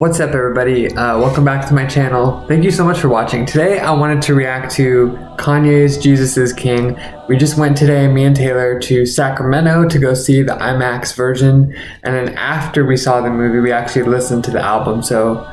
What's up, everybody? Welcome back to my channel. Thank you so much for watching. Today I wanted to react to Kanye's Jesus is King. We just went today, me and Taylor, to Sacramento to go see the IMAX version, and then after we saw the movie we actually listened to the album. So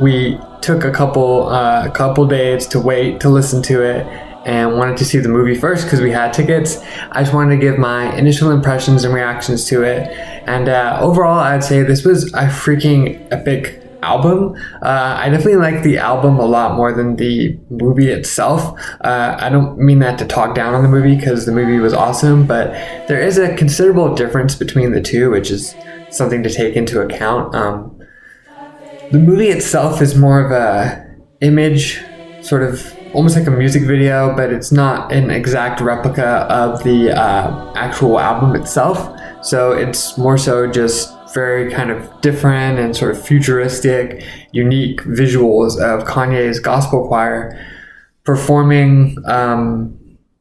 we took a couple days to wait to listen to it and wanted to see the movie first because we had tickets. I just wanted to give my initial impressions and reactions to it, and overall I'd say this was a freaking epic album. I definitely like the album a lot more than the movie itself. I don't mean that to talk down on the movie because the movie was awesome, but there is a considerable difference between the two, which is something to take into account. The movie itself is more of a image, sort of almost like a music video, but it's not an exact replica of the actual album itself. So it's more so just very kind of different and sort of futuristic, unique visuals of Kanye's gospel choir performing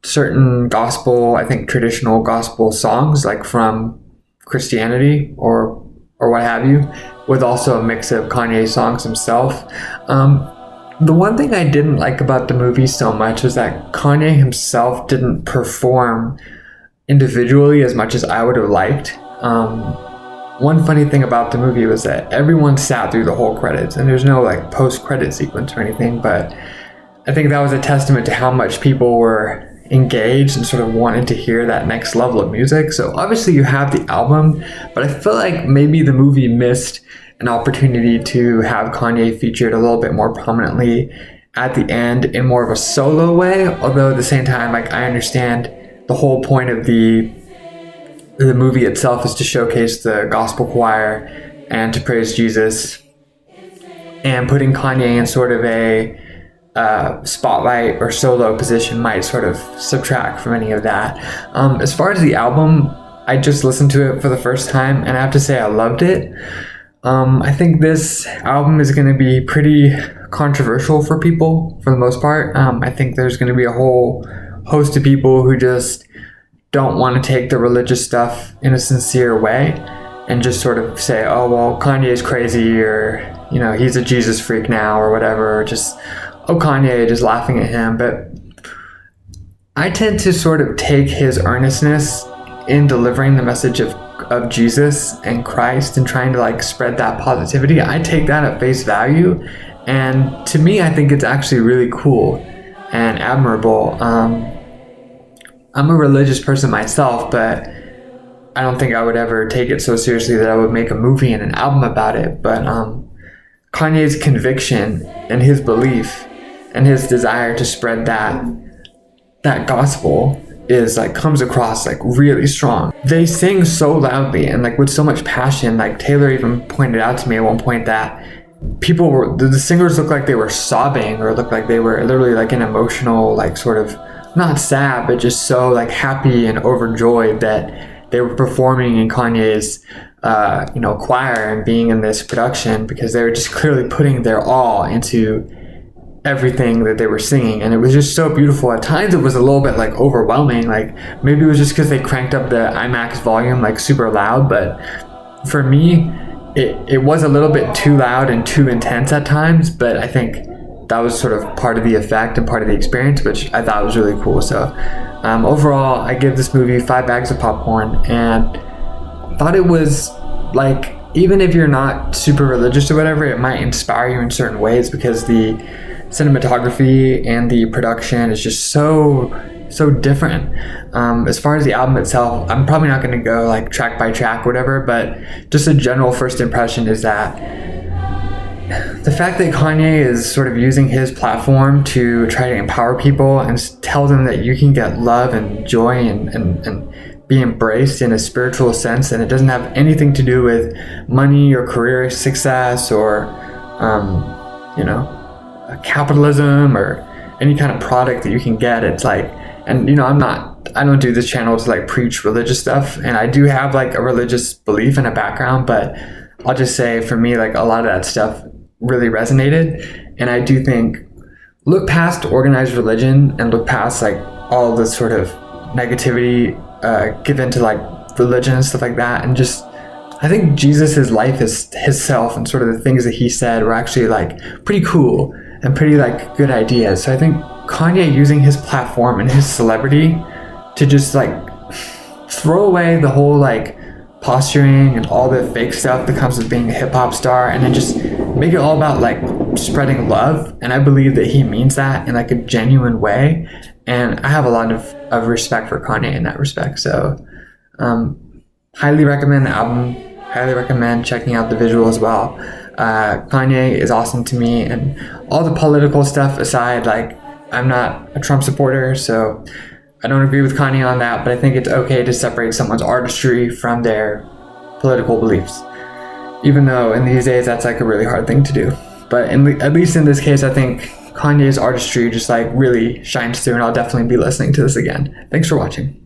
certain gospel, I think traditional gospel songs, like from Christianity or what have you, with also a mix of Kanye songs himself. The one thing I didn't like about the movie so much was that Kanye himself didn't perform individually as much as I would have liked. One funny thing about the movie was that everyone sat through the whole credits, and there's no like post-credit sequence or anything, but I think that was a testament to how much people were engaged and sort of wanted to hear that next level of music. So obviously you have the album, but I feel like maybe the movie missed an opportunity to have Kanye featured a little bit more prominently at the end in more of a solo way, although at the same time, like, I understand the whole point of the movie itself is to showcase the gospel choir and to praise Jesus, and putting Kanye in sort of a spotlight or solo position might sort of subtract from any of that. As far as the album, I just listened to it for the first time and I have to say I loved it. I think this album is going to be pretty controversial for people for the most part. I think there's going to be a whole host of people who just don't want to take the religious stuff in a sincere way and just sort of say, oh, well, Kanye's crazy, or, you know, he's a Jesus freak now, or whatever, or just, oh, Kanye, just laughing at him. But I tend to sort of take his earnestness in delivering the message of Jesus and Christ and trying to like spread that positivity. I take that at face value, and to me, I think it's actually really cool and admirable. I'm a religious person myself, but I don't think I would ever take it so seriously that I would make a movie and an album about it. But Kanye's conviction and his belief and his desire to spread that gospel is like comes across like really strong. They sing so loudly and like with so much passion. Like Taylor even pointed out to me at one point that the singers looked like they were sobbing, or looked like they were literally like an emotional, like sort of not sad, but just so like happy and overjoyed that they were performing in Kanye's choir and being in this production, because they were just clearly putting their all into everything that they were singing. And it was just so beautiful. At times it was a little bit like overwhelming, like maybe it was just because they cranked up the IMAX volume like super loud, but for me it was a little bit too loud and too intense at times. But I think that was sort of part of the effect and part of the experience, which I thought was really cool. So overall, I give this movie 5 bags of popcorn, and thought it was like, even if you're not super religious or whatever, it might inspire you in certain ways, because the cinematography and the production is just so different. As far as the album itself, I'm probably not going to go like track by track, whatever, but just a general first impression is that the fact that Kanye is sort of using his platform to try to empower people and tell them that you can get love and joy and be embraced in a spiritual sense, and it doesn't have anything to do with money or career success or capitalism or any kind of product that you can get. It's like, and I don't do this channel to like preach religious stuff, and I do have like a religious belief and a background, but I'll just say for me, like a lot of that stuff really resonated. And I do think, look past organized religion and look past like all the sort of negativity given to like religion and stuff like that, and just I think Jesus's life, his self, and sort of the things that he said were actually like pretty cool and pretty like good ideas. So I think Kanye using his platform and his celebrity to just like throw away the whole like posturing and all the fake stuff that comes with being a hip hop star, and then just make it all about like spreading love. And I believe that he means that in like a genuine way. And I have a lot of respect for Kanye in that respect. So highly recommend the album. Highly recommend checking out the visual as well. Kanye is awesome to me, and all the political stuff aside, like I'm not a Trump supporter, so I don't agree with Kanye on that, but I think it's okay to separate someone's artistry from their political beliefs, even though in these days that's like a really hard thing to do. But at least in this case, I think Kanye's artistry just like really shines through, and I'll definitely be listening to this again. Thanks for watching.